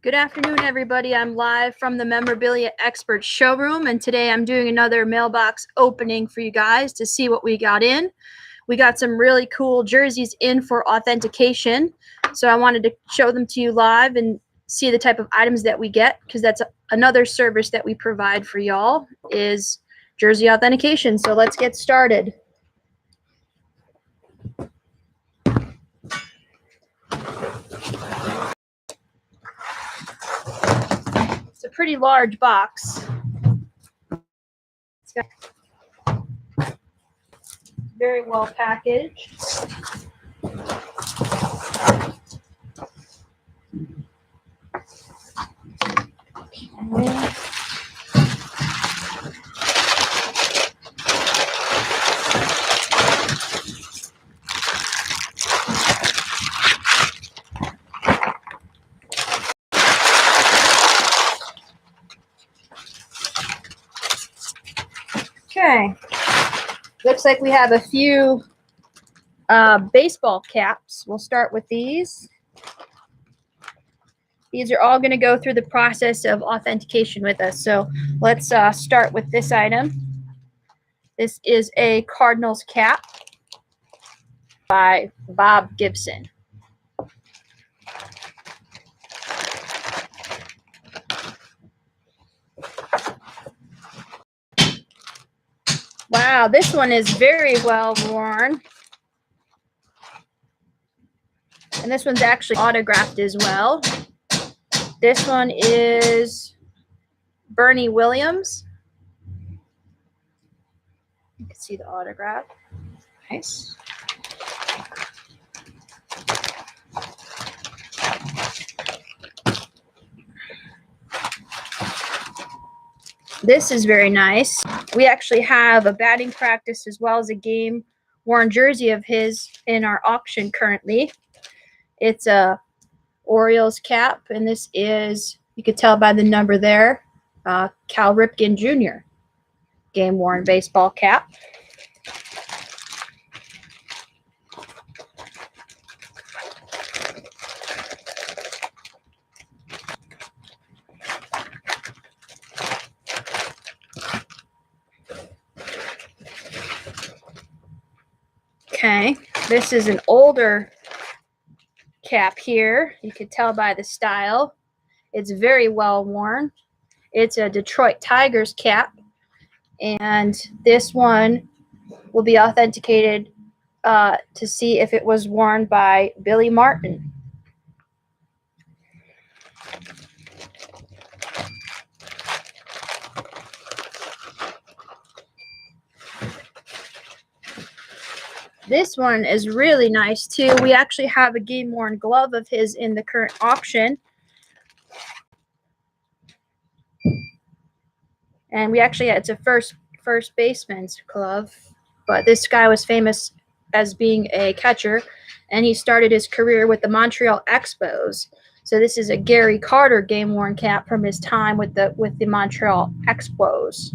Good afternoon, everybody. I'm live from the Memorabilia Expert Showroom, and today I'm doing another mailbox opening for you guys to see what we got in. We got some really cool jerseys in for authentication, so I wanted to show them to you live and see the type of items that we get, because that's another service that we provide for y'all is jersey authentication. So let's get started. It's a pretty large box. It's got very well packaged. Okay, looks like we have a few baseball caps. We'll start with these. These are all going to go through the process of authentication with us. So let's start with this item. This is a Cardinals cap by Bob Gibson. Wow, this one is very well worn. And this one's actually autographed as well. This one is Bernie Williams. You can see the autograph. Nice. This is very nice. We actually have a batting practice as well as a game worn jersey of his in our auction currently. It's a Orioles cap, and this is, you could tell by the number there, Cal Ripken Jr. game worn baseball cap. Okay, this is an older cap here. You could tell by the style. It's very well worn. It's a Detroit Tigers cap, and this one will be authenticated to see if it was worn by Billy Martin. This one is really nice too. We actually have a game worn glove of his in the current auction. And we actually, it's a first baseman's glove, but this guy was famous as being a catcher, and he started his career with the Montreal Expos. So this is a Gary Carter game worn cap from his time with the Montreal Expos.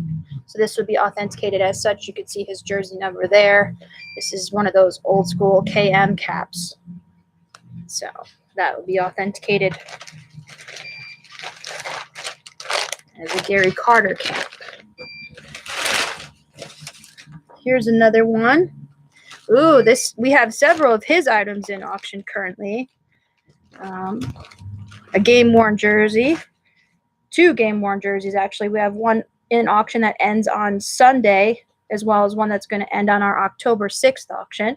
So this would be authenticated as such. You could see his jersey number there. This is one of those old school KM caps. So that would be authenticated as a Gary Carter cap. Here's another one. Ooh, we have several of his items in auction currently. A game worn jersey, 2 game worn jerseys actually. We have one in auction that ends on Sunday, as well as one that's going to end on our October 6th auction.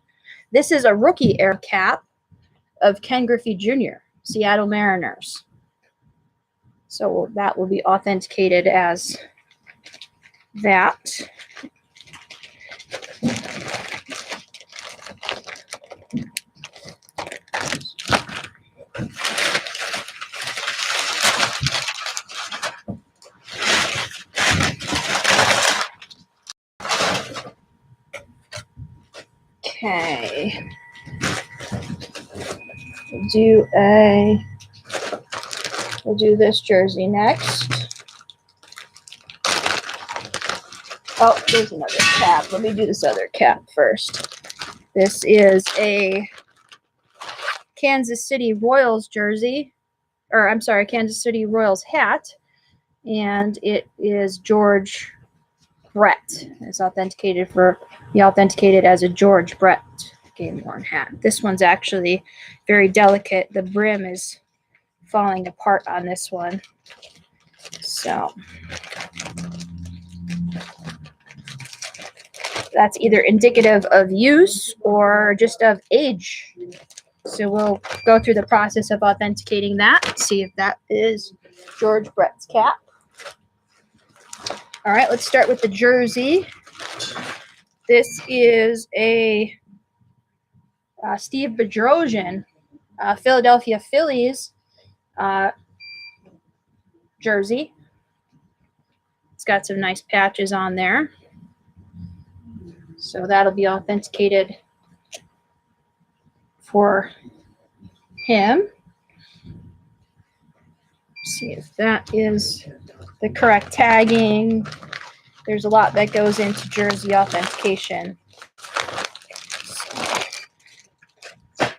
This is a rookie era cap of Ken Griffey Jr., Seattle Mariners. So that will be authenticated as that. Okay. We'll do this jersey next. Oh, there's another cap. Let me do this other cap first. This is a Kansas City Royals jersey or I'm sorry, Kansas City Royals hat, and it is George Brett. It's authenticated as a George Brett game worn hat. This one's actually very delicate. The brim is falling apart on this one. So that's either indicative of use or just of age. So we'll go through the process of authenticating that, see if that is George Brett's cap. All right, let's start with the jersey. This is a Steve Bedrosian, Philadelphia Phillies jersey. It's got some nice patches on there. So that'll be authenticated for him. See if that is the correct tagging. There's a lot that goes into jersey authentication.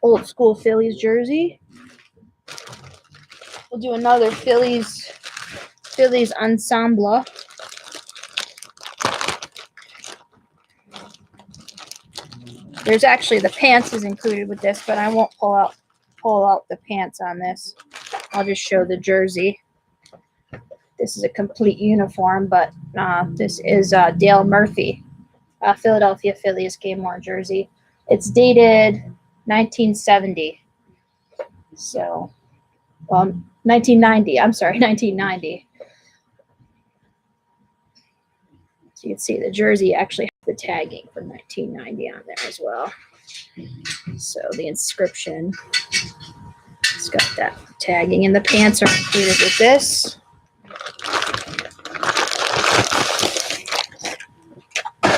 Old school Phillies jersey. We'll do another Phillies ensemble. There's actually the pants is included with this, but I won't pull out the pants on this. I'll just show the jersey. This is a complete uniform, but this is Dale Murphy, Philadelphia Phillies game worn jersey. It's dated 1970. So, 1990. I'm sorry, 1990. So you can see the jersey actually has the tagging from 1990 on there as well. So the inscription, it's got that tagging, and the pants are included with this.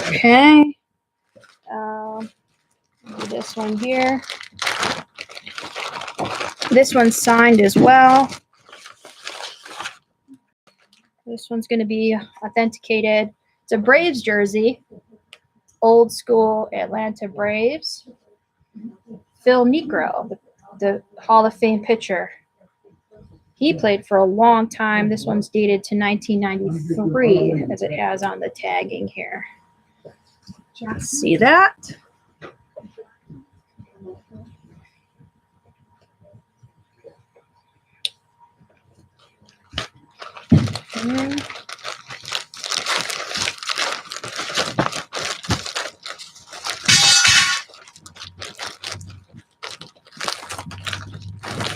Okay. Do this one here. This one's signed as well. This one's going to be authenticated. It's a Braves jersey. Old school Atlanta Braves. Phil Niekro, the Hall of Fame pitcher. He played for a long time. This one's dated to 1993, as it has on the tagging here. See that?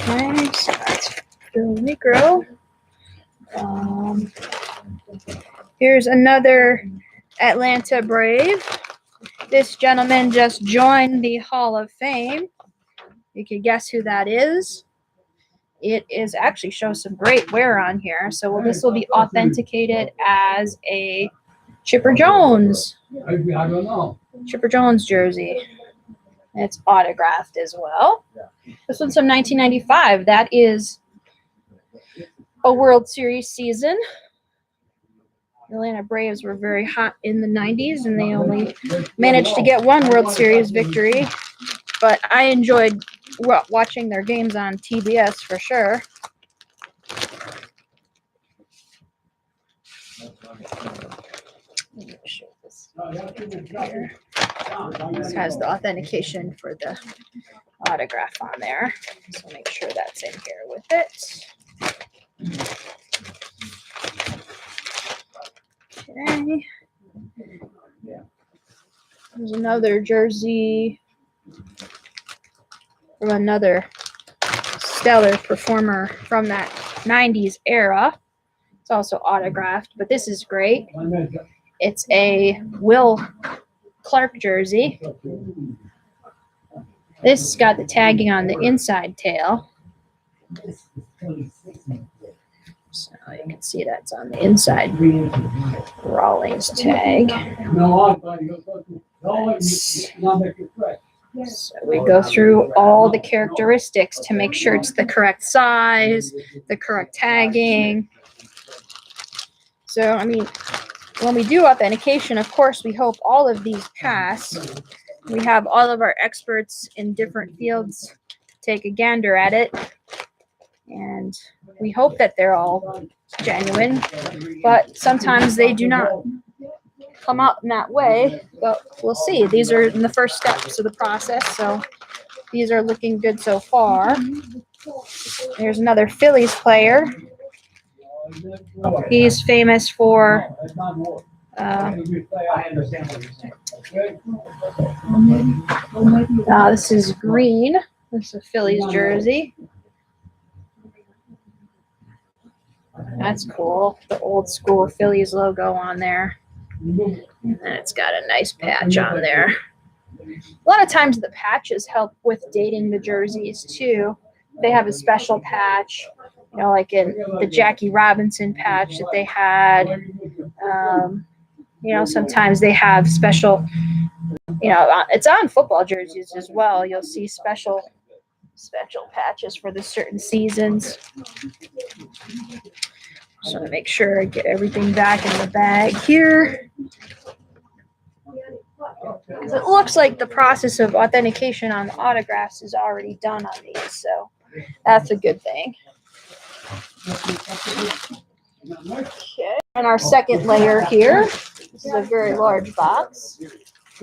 Okay, so that's Phil Niekro. Here's another Atlanta Brave. This gentleman just joined the Hall of Fame. You can guess who that is. It is actually shows some great wear on here. So this will be authenticated as a Chipper Jones. Chipper Jones jersey. It's autographed as well. This one's from 1995. That is a World Series season. The Atlanta Braves were very hot in the 90s, and they only managed to get one World Series victory. But I enjoyed watching their games on TBS for sure. Let me show this here. This has the authentication for the autograph on there. So make sure that's in here with it. Okay. There's another jersey from another stellar performer from that 90s era. It's also autographed, but this is great. It's a Will Clark jersey. This has got the tagging on the inside tail. So you can see that's on the inside Rawlings tag. So we go through all the characteristics to make sure it's the correct size, the correct tagging. So, I mean, when we do authentication, of course, we hope all of these pass. We have all of our experts in different fields take a gander at it. And and we hope that they're all genuine, but sometimes they do not come out in that way, but we'll see. These are in the first steps of the process, so these are looking good so far. There's another Phillies player. He's famous for this is green. This is a Phillies jersey. That's cool. The old school Phillies logo on there. And then it's got a nice patch on there. A lot of times the patches help with dating the jerseys too. They have a special patch, you know, like in the Jackie Robinson patch that they had. You know, sometimes they have special, you know, it's on football jerseys as well. You'll see special patches for the certain seasons. So to make sure I get everything back in the bag here. It looks like the process of authentication on the autographs is already done on these, so that's a good thing. Okay, and our second layer here. This is a very large box.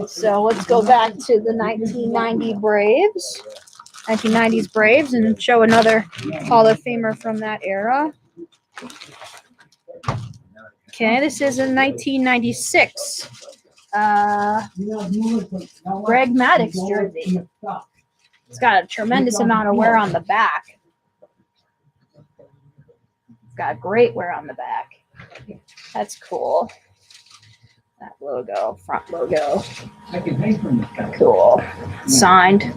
So let's go back to the 1990 Braves, 1990s Braves, and show another Hall of Famer from that era. Okay, this is a 1996 Greg Maddux jersey. It's got a tremendous amount of wear on the back. It's got great wear on the back. That's cool. That logo, front logo. Cool. Signed.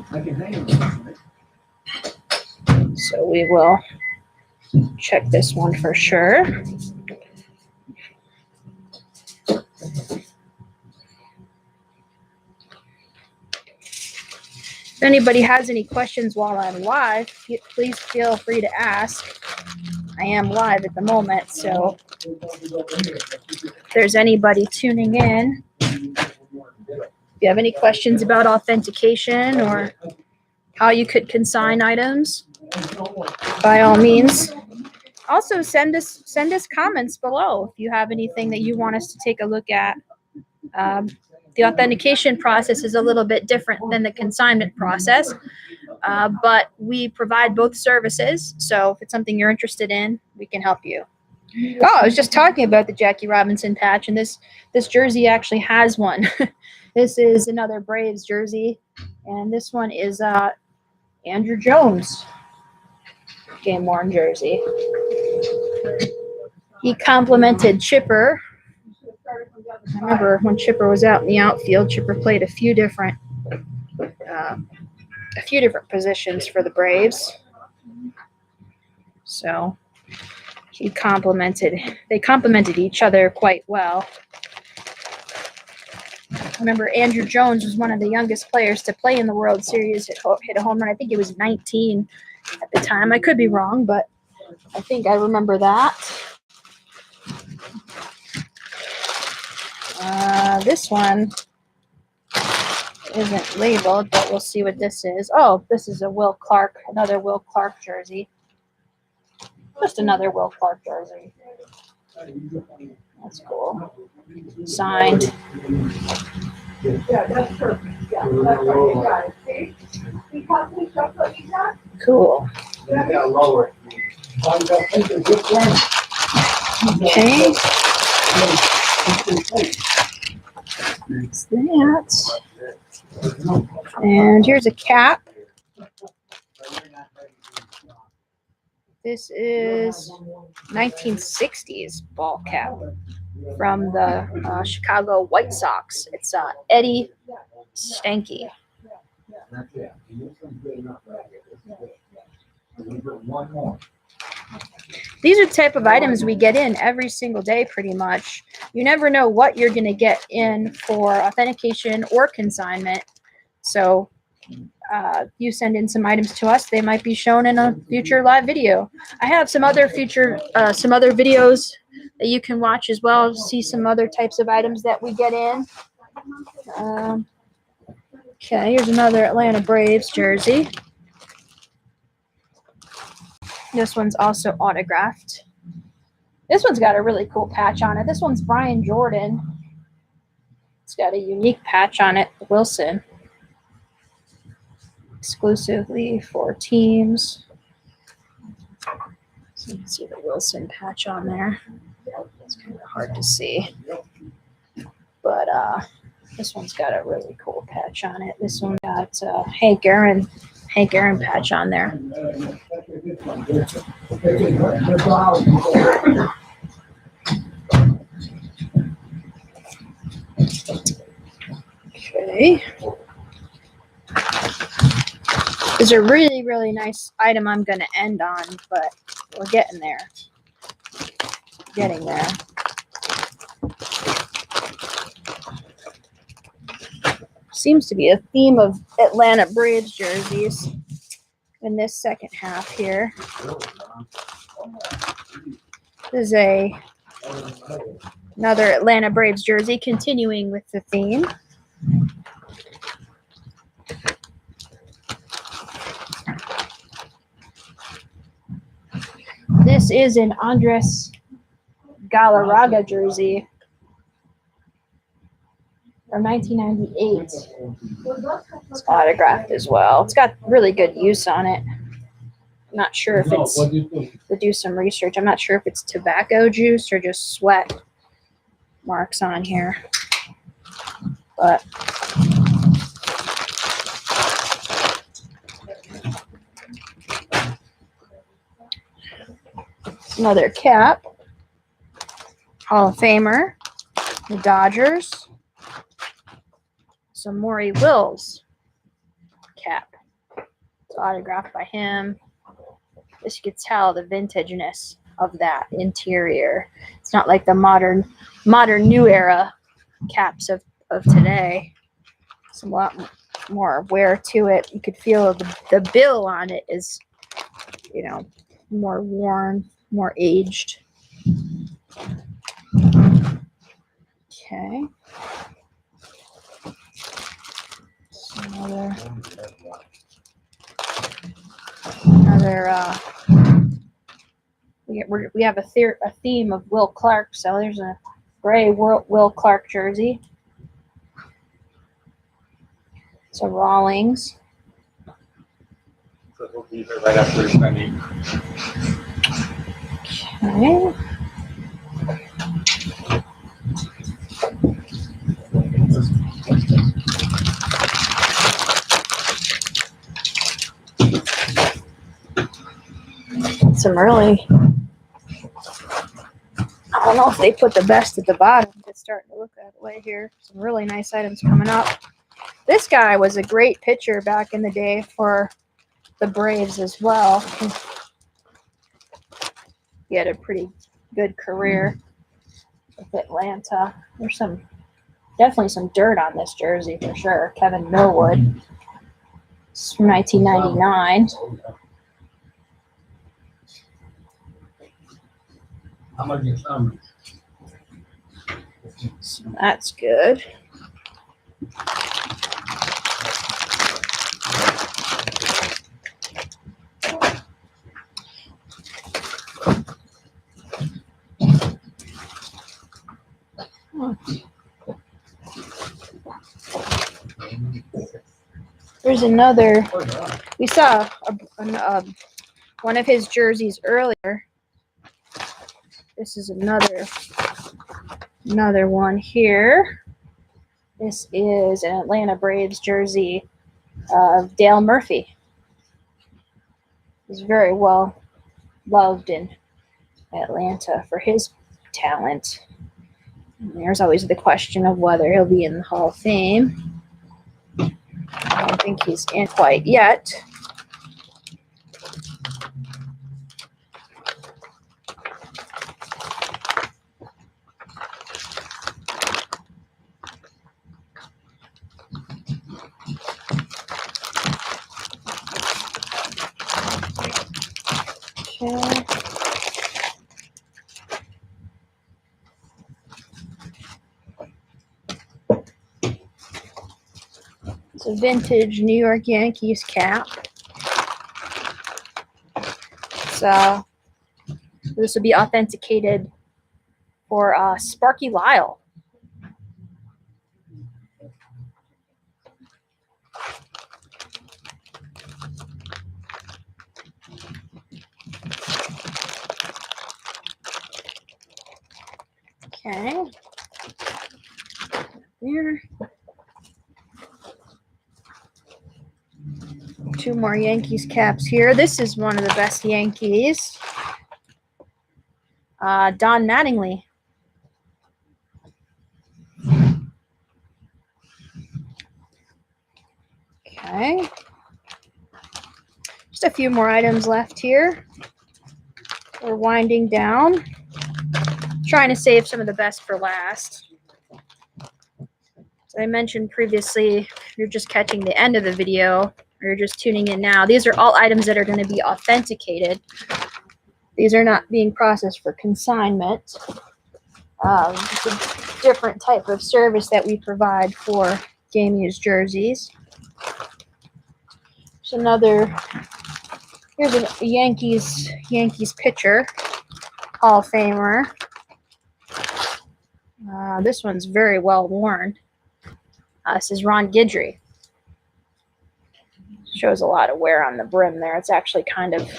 So we will check this one for sure. If anybody has any questions while I'm live, please feel free to ask. I am live at the moment, so if there's anybody tuning in, if you have any questions about authentication or how you could consign items, by all means. Also, send us comments below if you have anything that you want us to take a look at. The authentication process is a little bit different than the consignment process, but we provide both services. So if it's something you're interested in, we can help you. Oh, I was just talking about the Jackie Robinson patch, and this jersey actually has one. This is another Braves jersey, and this one is Andrew Jones game worn jersey. He complimented Chipper. I remember when Chipper was out in the outfield, Chipper played a few different positions for the Braves. So they complimented each other quite well. I remember Andrew Jones was one of the youngest players to play in the World Series, hit a home run. I think he was 19 at the time. I could be wrong, but I think I remember that. This one isn't labeled, but we'll see what this is. Oh, this is a another Will Clark jersey. Just another Will Clark jersey. That's cool. Signed. Yeah, that's perfect. Yeah, that's right. You got it. See? Cool. Okay. That's that. And here's a cap. This is 1960s ball cap from the Chicago White Sox. It's Eddie Stanky. These are the type of items we get in every single day pretty much. You never know what you're going to get in for authentication or consignment. So you send in some items to us, they might be shown in a future live video. I have some other videos that you can watch as well, see some other types of items that we get in. Okay, here's another Atlanta Braves jersey. This one's also autographed. This one's got a really cool patch on it. This one's Brian Jordan. It's got a unique patch on it, Wilson. Exclusively for teams. So you can see the Wilson patch on there. It's kind of hard to see. But this one's got a really cool patch on it. This one got Hank Aaron patch on there. Okay. This is a really, really nice item I'm going to end on, but we're getting there. Getting there. Seems to be a theme of Atlanta Braves jerseys in this second half here. This is another Atlanta Braves jersey, continuing with the theme. This is an Andres Galarraga jersey from 1998. It's autographed as well. It's got really good use on it. I'm not sure if it's, to do some research, I'm not sure if it's tobacco juice or just sweat marks on here. But another cap. Hall of Famer. The Dodgers. Some Maury Wills cap. It's autographed by him. This you could tell the vintageness of that interior. It's not like the modern new era caps of today. It's a lot more wear to it. You could feel the bill on it is, you know, more worn, more aged. Okay. Another we have a theme of Will Clark, so there's a gray Will Clark jersey. So Rawlings. So he'll be here right after spending. Okay. Some really, I don't know if they put the best at the bottom. It's starting to look that way here. Some really nice items coming up. This guy was a great pitcher back in the day for the Braves as well. He had a pretty good career with Atlanta. There's definitely some dirt on this jersey for sure. Kevin Millwood. It's from 1999. So that's good. There's another. We saw one of his jerseys earlier. This is another one here. This is an Atlanta Braves jersey of Dale Murphy. He's very well loved in Atlanta for his talent. And there's always the question of whether he'll be in the Hall of Fame. I don't think he's in quite yet. Okay. It's a vintage New York Yankees cap. It's this will be authenticated for Sparky Lyle. Okay. There. 2 more Yankees caps here. This is one of the best Yankees. Don Mattingly. Okay. Just a few more items left here. We're winding down. Trying to save some of the best for last. As I mentioned previously, if you're just catching the end of the video, or you're just tuning in now, these are all items that are going to be authenticated. These are not being processed for consignment. It's a different type of service that we provide for game used jerseys. Here's a Yankees pitcher, Hall of Famer. This one's very well worn. This is Ron Guidry. Shows a lot of wear on the brim there. It's actually kind of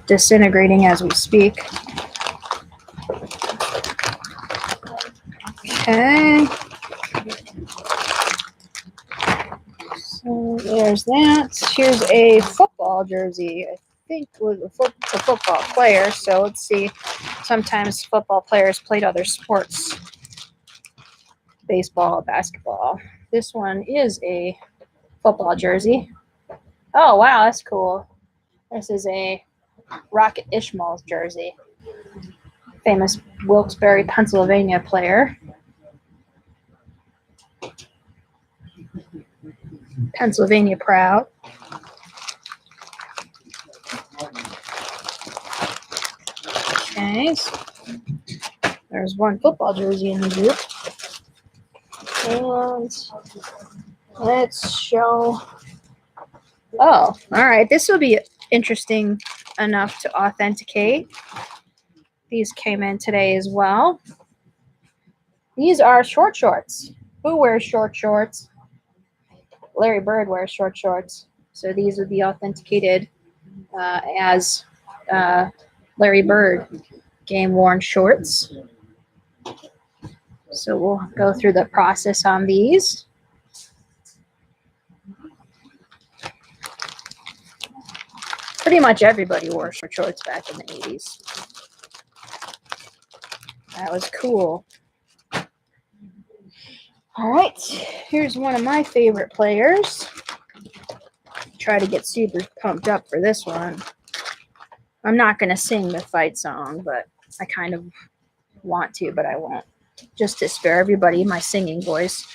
disintegrating as we speak. Okay. So there's that. Here's a football jersey. I think was a football player. So let's see. Sometimes football players played other sports. Baseball, basketball. This one is a football jersey. Oh, wow, that's cool. This is a Rocket Ishmael's jersey. Famous Wilkes-Barre, Pennsylvania player. Pennsylvania proud. Okay, so there's one football jersey in the group. And let's show. Oh, all right. This will be interesting enough to authenticate. These came in today as well. These are short shorts. Who wears short shorts? Larry Bird wears short shorts. So these would be authenticated as Larry Bird game-worn shorts. So we'll go through the process on these. Pretty much everybody wore short shorts back in the 80s. That was cool. All right, here's one of my favorite players. Try to get super pumped up for this one. I'm not going to sing the fight song, but I kind of want to, but I won't. Just to spare everybody my singing voice.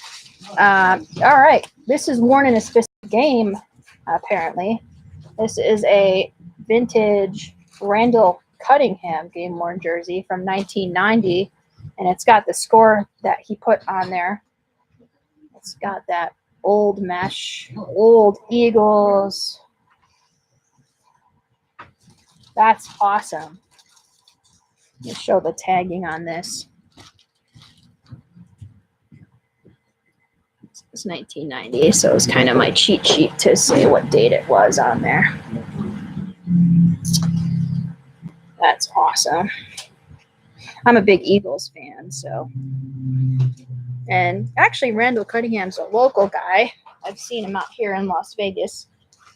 All right, this is worn in a specific game, apparently. This is a vintage Randall Cunningham game-worn jersey from 1990, and it's got the score that he put on there. It's got that old mesh, old Eagles. That's awesome. Let me show the tagging on this. It's 1990, so it's kind of my cheat sheet to say what date it was on there. That's awesome. I'm a big Eagles fan, so. And actually, Randall Cunningham's a local guy. I've seen him out here in Las Vegas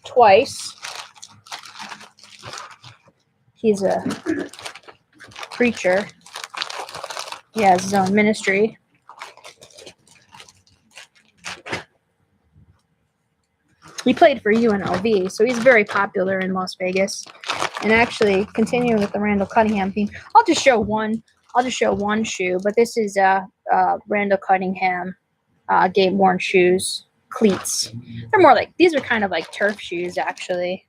twice. He's a preacher. He has his own ministry. He played for UNLV, so he's very popular in Las Vegas. And actually, continuing with the Randall Cunningham theme, I'll just show one shoe, but this is Randall Cunningham game-worn shoes, cleats. They're more like, these are kind of like turf shoes, actually.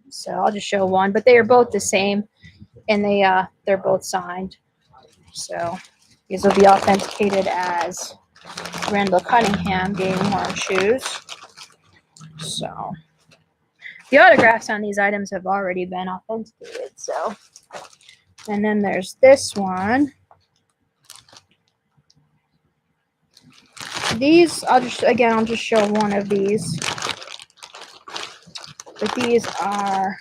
So I'll just show one, but they are both the same, and they're both signed. So these will be authenticated as Randall Cunningham game-worn shoes. So, The autographs on these items have already been authenticated, so. And then there's this one. These, I'll just show one of these. But these are,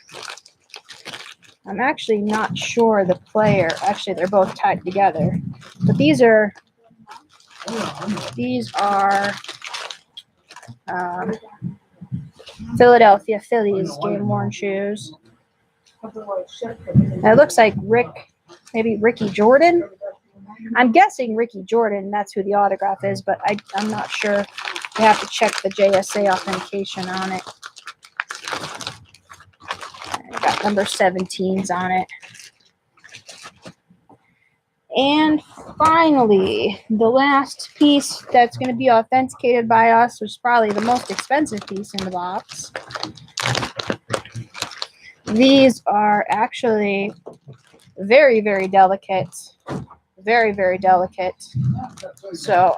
I'm actually not sure the player. Actually, they're both tied together. But these are Philadelphia Phillies game-worn shoes. It looks like maybe Ricky Jordan. I'm guessing Ricky Jordan, that's who the autograph is, but I'm not sure. You have to check the JSA authentication on it. I got number 17s on it. And finally, the last piece that's going to be authenticated by us, which is probably the most expensive piece in the box. These are actually very, very delicate. Very, very delicate. So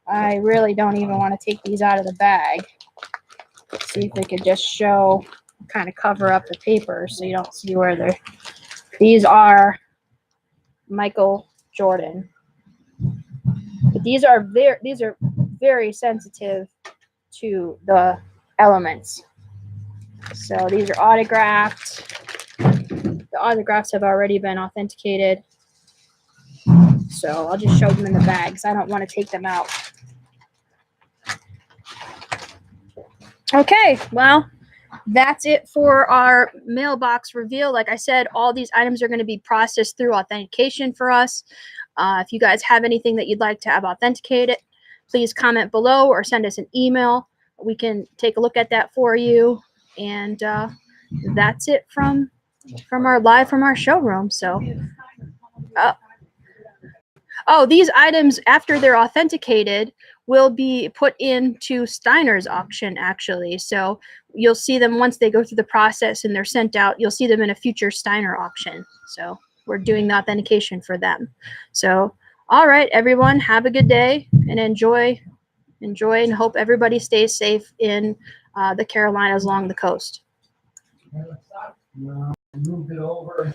I really don't even want to take these out of the bag. Let's see if we could just show, kind of cover up the paper so you don't see where they're. These are Michael Jordan. But these are very sensitive to the elements. So these are autographed. The autographs have already been authenticated. So I'll just show them in the bags. I don't want to take them out. Okay, well, that's it for our mailbox reveal. Like I said, all these items are going to be processed through authentication for us. If you guys have anything that you'd like to have authenticated, please comment below or send us an email. We can take a look at that for you. And that's it from our showroom. So, these items, after they're authenticated, will be put into Steiner's auction, actually. So you'll see them once they go through the process and they're sent out. You'll see them in a future Steiner auction. So we're doing the authentication for them. So, all right, everyone, have a good day and enjoy, and hope everybody stays safe in the Carolinas along the coast. Move it over.